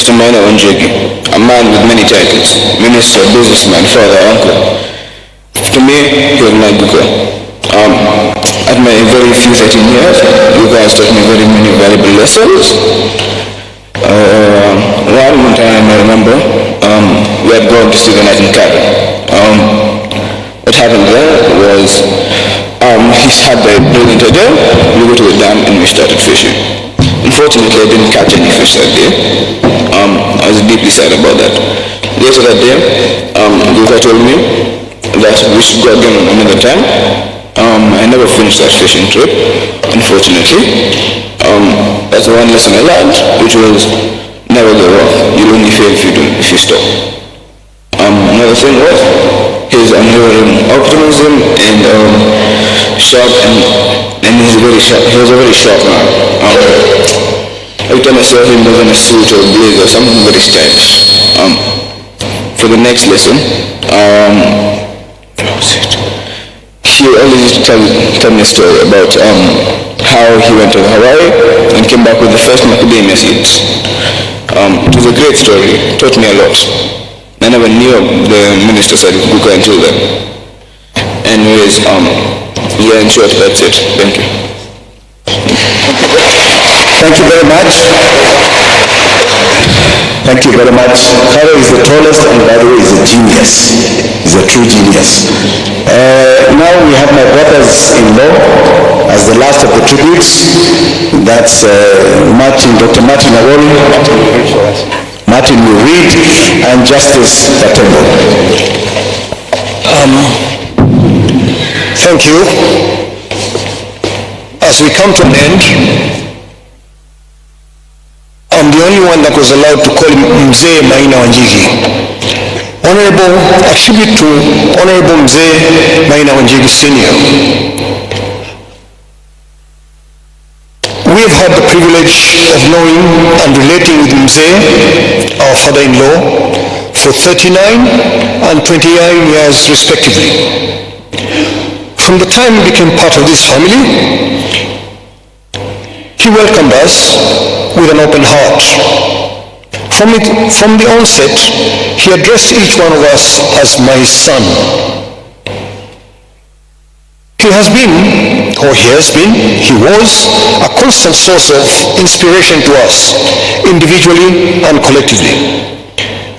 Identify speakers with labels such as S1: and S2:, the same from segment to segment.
S1: Mr. Maina Wanjigi, a man with many titles, minister, businessman, father, uncle. To me, he was my Buka. At my very few 13 years, Buka has taught me very many valuable lessons. One time I remember, we had gone to see the night in cabin. What happened there was, he had the brilliant idea, we go to the dam and we started fishing. Unfortunately, I didn't catch any fish that day. I was deeply sad about that. Later that day, Buka told me that we should go again another time. I never finished that fishing trip, unfortunately. That's the one lesson I learned, which was never go wrong. You'll only fail if you stop. Another thing was his unwavering optimism and sharp and he was a very sharp man. Every time I saw him was in a suit or a blazer, something very stylish. For the next lesson, he always tell me a story about how he went to Hawaii and came back with the first macadamia seeds. It was a great story, taught me a lot. I never knew the minister side of Buka until then. Anyways, yeah, in short, that's it. Thank you.
S2: Thank you very much. Thank you very much. Karo is the tallest and by the way is a genius. He's a true genius. Now we have my brothers-in-law as the last of the tributes. That's Dr. Martin Awori. Martin will read, and Justice Katembo.
S3: Thank you. As we come to an end, I'm the only one that was allowed to call him Mzee Maina Wanjigi. Honorable, a tribute to Honorable Mzee Maina Wanjigi Senior. We have had the privilege of knowing and relating with Mzee, our father-in-law, for 39 and 29 years respectively. From the time we became part of this family, he welcomed us with an open heart. From the onset, he addressed each one of us as my son. He was a constant source of inspiration to us, individually and collectively,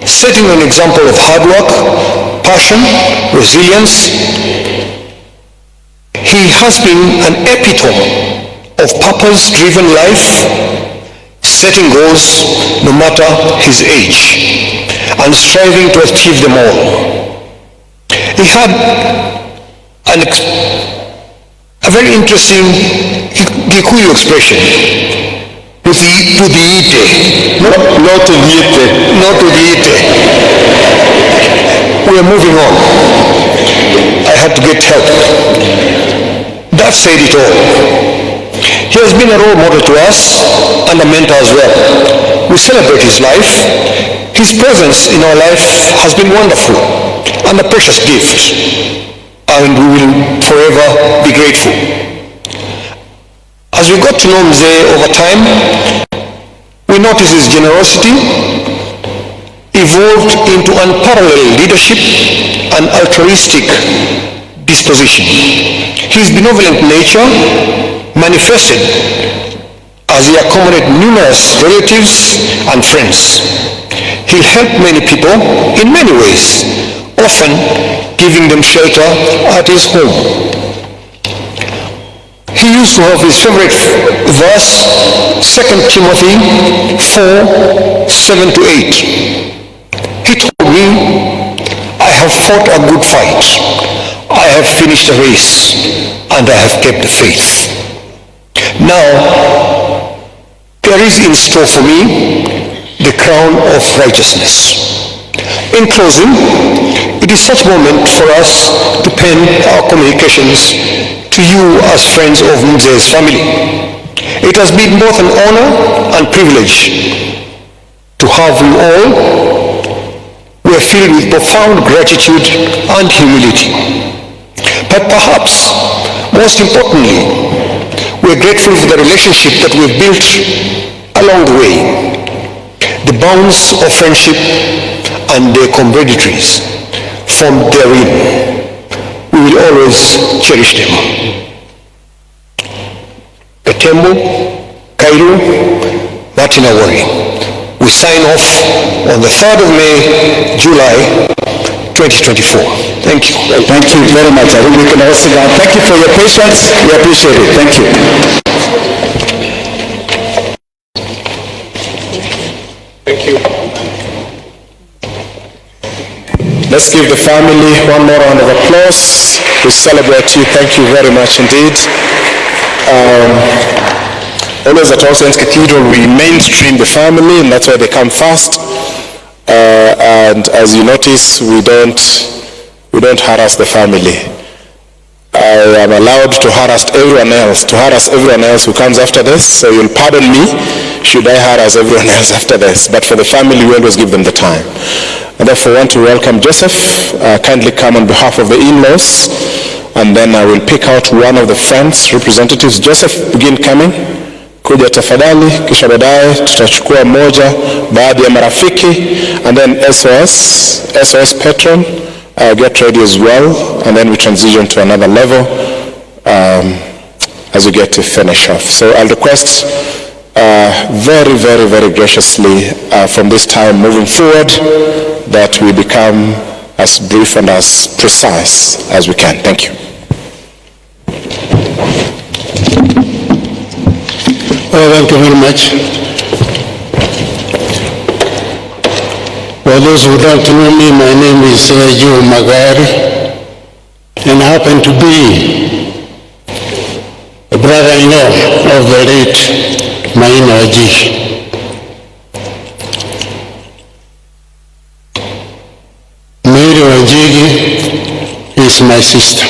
S3: setting an example of hard work, passion, resilience. He has been an epitome of purpose-driven life, setting goals no matter his age, and striving to achieve them all. He had a very interesting Gikuyu expression, tudiite. Not tudiite. We are moving on. I had to get help. That said it all. He has been a role model to us and a mentor as well. We celebrate his life. His presence in our life has been wonderful and a precious gift, and we will forever be grateful. As we got to know Mzee over time, we noticed his generosity evolved into unparalleled leadership and altruistic disposition. His benevolent nature manifested as he accommodated numerous relatives and friends. He helped many people in many ways, often giving them shelter at his home. He used to have his favorite verse, 2 Timothy 4:7-8. He told me, I have fought a good fight. I have finished the race, and I have kept the faith. Now, there is in store for me the crown of righteousness. In closing, it is such a moment for us to pen our communications to you as friends of Mzee's family. It has been both an honor and privilege to have you all. We are filled with profound gratitude and humility. But perhaps, most importantly, we are grateful for the relationship that we've built along the way. The bonds of friendship and their camaraderies formed therein, we will always cherish them. Mutembei, Cairo, not in a worry. We sign off on the 3rd of May, July 2024. Thank you.
S2: Thank you very much. I think we can all sit down. Thank you for your patience. We appreciate it. Thank you.
S3: Thank you.
S1: Let's give the family one more round of applause. We celebrate you. Thank you very much indeed. Always at All Saints Cathedral, we mainstream the family, and that's why they come first. And as you notice, we don't harass the family. I am allowed to harass everyone else who comes after this, so you'll pardon me should I harass everyone else after this. But for the family, we always give them the time. And therefore, I want to welcome Joseph. Kindly come on behalf of the in-laws, and then I will pick out one of the friends, representatives. Joseph, begin coming. Kuja tafadhali, kisha baadaye tutachukua moja baadhi ya marafiki, and then SOS patron, get ready as well, and then we transition to another level as we get to finish off. So I'll request very, very, very graciously from this time moving forward that we become as brief and as precise as we can. Thank you.
S4: Well, thank you very much. For those who don't know me, my name is Joe Magari, and I happen to be a brother-in-law of the late Maina Wanjigi. Wanjigi is my sister.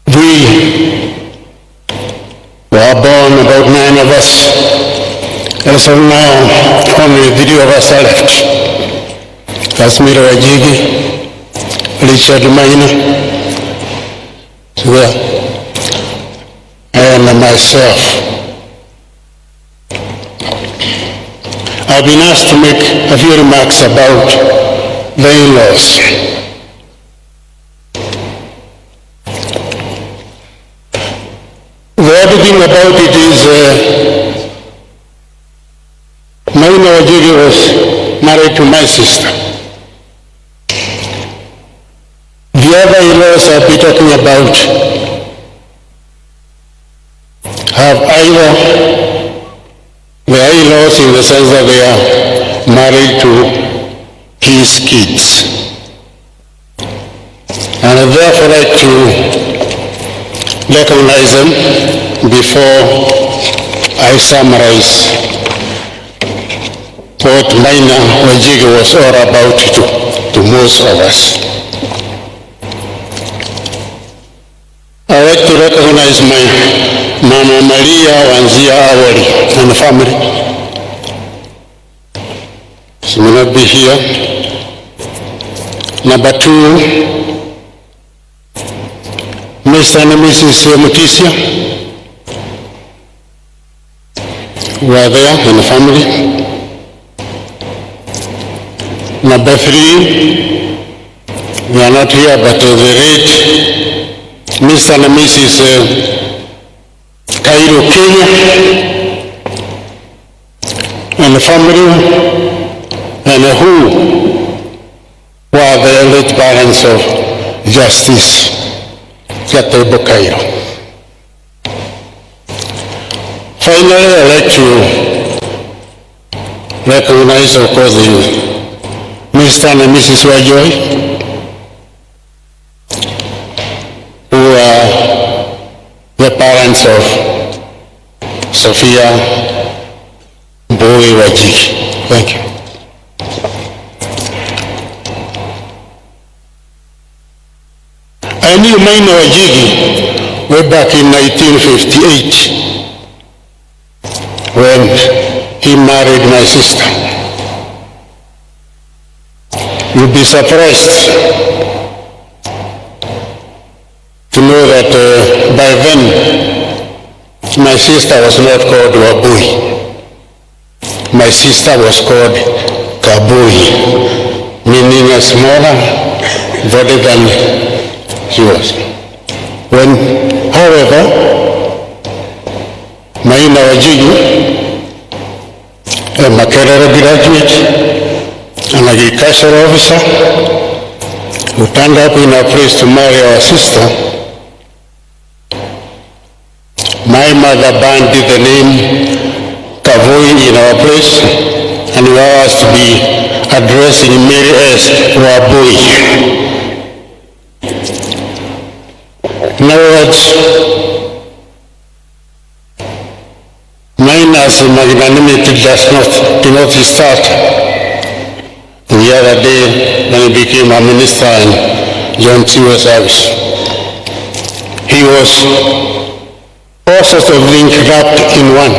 S4: We were born, about 9 of us. As of now, only 3 of us are left. That's Wanjigi, Richard Maina, and myself. I've been asked to make a few remarks about the in-laws. The other thing about it is Maina Wanjigi was married to my sister. The other in-laws I'll be talking about have either the in-laws in the sense that they are married to his kids. And I'd therefore like to recognize them before I summarize what Maina Wanjigi was all about to most of us. I'd like to recognize my Mama Maria Wanzia Awari and the family. She may not be here. Number 2, Mr. and Mrs. Mutisia were there and the family. Number 3, they are not here, but the late Mr. and Mrs. Kenya and the family, and who were the late parents of Justice Cairo. Finally, I'd like to recognize, of course, Mr. and Mrs. Wajoy, who are the parents of Sophia Boy Wanjigi. Thank you. I knew Maina Wanjigi way back in 1958 when he married my sister. You'll be surprised to know that by then my sister was not called Wabui. My sister was called Kabui, meaning a smaller body than she was. However, Maina Wanjigi, a Makerere graduate, an agricultural officer, who turned up in a place to marry our sister, my mother banded the name Kavoi in our place, and we are asked to be addressing Mary as Wabui. In other words, Maina's magnanimity did not start the other day when he became a minister in John Tiwa service. He was all sorts of things wrapped in one.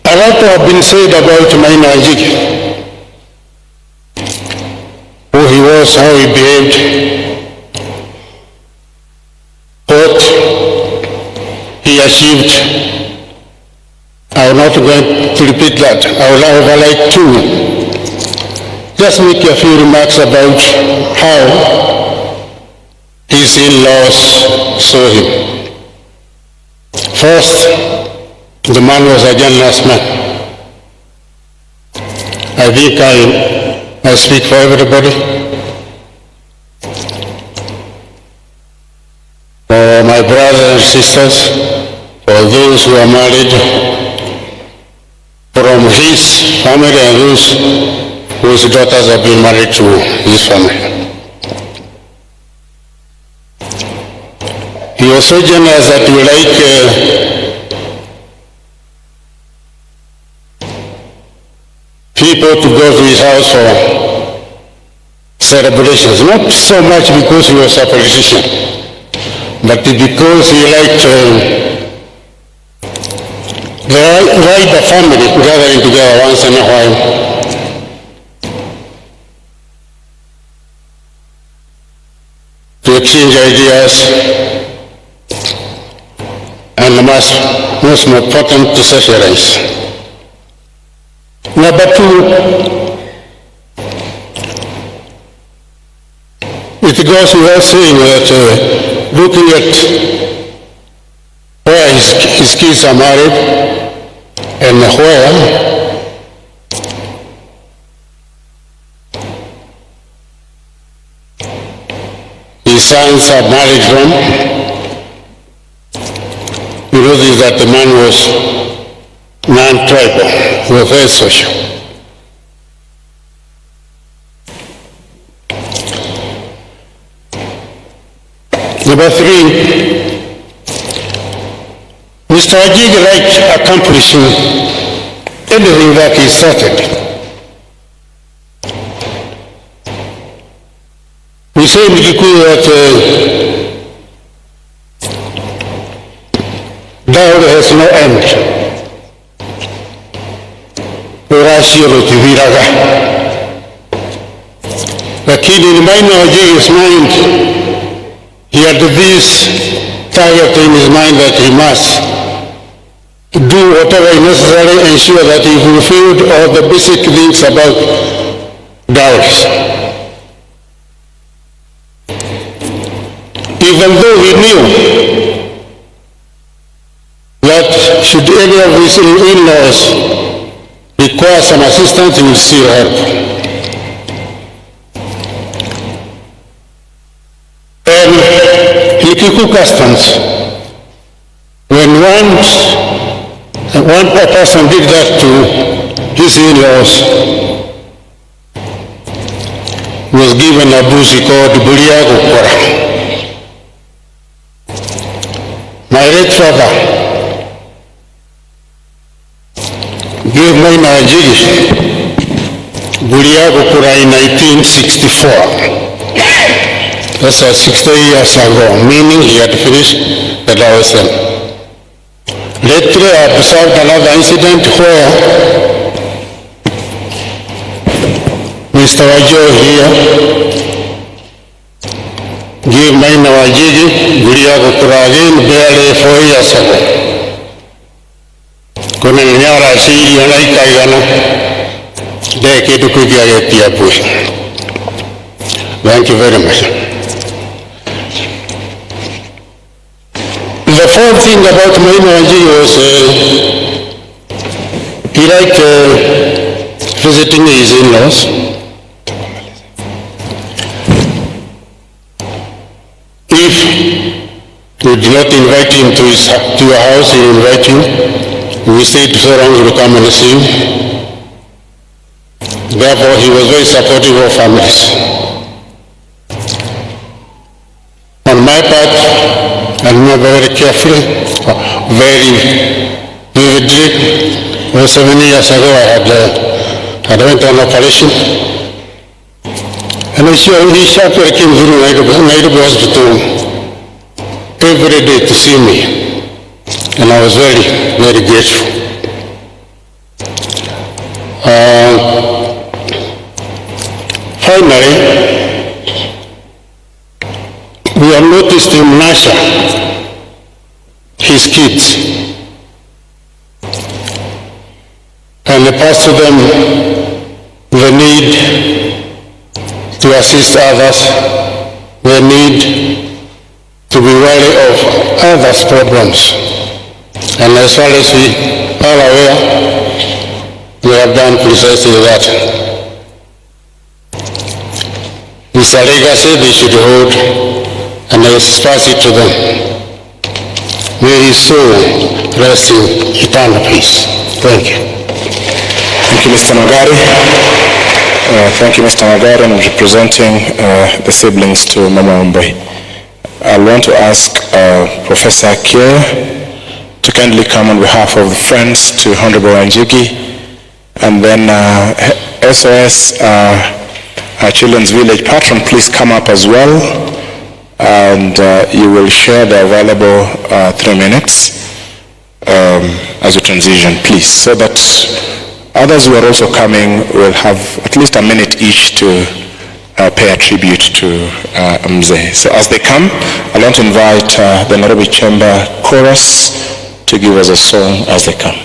S4: A lot have been said about Maina Wanjigi, who he was, how he behaved, what he achieved. I'm not going to repeat that. I would like to just make a few remarks about how his in-laws saw him. First, the man was a generous man. I think I speak for everybody. For my brothers and sisters, for those who are married, from his family and those whose daughters have been married to his family. He was so generous that we like people to go to his house for celebrations, not so much because he was a politician, but because he liked the family gathering together once in a while. To exchange ideas, and most important, to socialize. Number two, it goes without saying that looking at where his kids are married and where his sons are married from, you notice that the man was non-tribal, he was very social. Number three, Mr. Wanjigi liked accomplishing anything that he started. We say in Kikuyu that dowry has no end. Urashiro Tiviraga. Lakini in Maina Wanjigi's mind, he had this target in his mind that he must do whatever is necessary and ensure that he fulfilled all the basic things about dowries. Even though he knew that should any of his in-laws require some assistance, he would still help. And in Kikuyu customs, when one person did that to his in-laws, he was given a buzi called Buliago Kora. My late father gave Maina Wanjigi Buliago Kora in 1964. That's 60 years ago, meaning he had finished the dowry. Later I observed another incident where Mr. Wajo here gave Maina Wanjigi, Guriago Kuragin, barely 4 years ago. Kuna nyara si yana ikayana, deke to kugia piapu. Thank you very much. The fourth thing about Maina Wanjigi was he liked visiting his in-laws. If you did not invite him to your house, he will invite you. We stayed so long to come and see him. Therefore, he was very supportive of families. On my part, I remember very carefully, very vividly. 7 years ago, I went on operation. And he sharply came through Nairobi Hospital every day to see me. And I was very, very grateful. Finally, we have noticed him nurture his kids. And pass to them the need to assist others, the need to be wary of others' problems. And as far as we are aware, we have done precisely that. It's a legacy they should hold, and I pass it to them. May his soul rest in eternal peace. Thank you.
S1: Thank you, Mr. Magari. Thank you, Mr. Magari, and representing the siblings to Mutembei. I want to ask Professor Kier to kindly come on behalf of the friends to Honorable Wanjigi, and then SOS Children's Village patron, please come up as well, and you will share the available 3 minutes as you transition, please, so that others who are also coming will have at least a minute each to pay a tribute to Mzee. So as they come, I want to invite the Nairobi Chamber Chorus to give us a song as they come.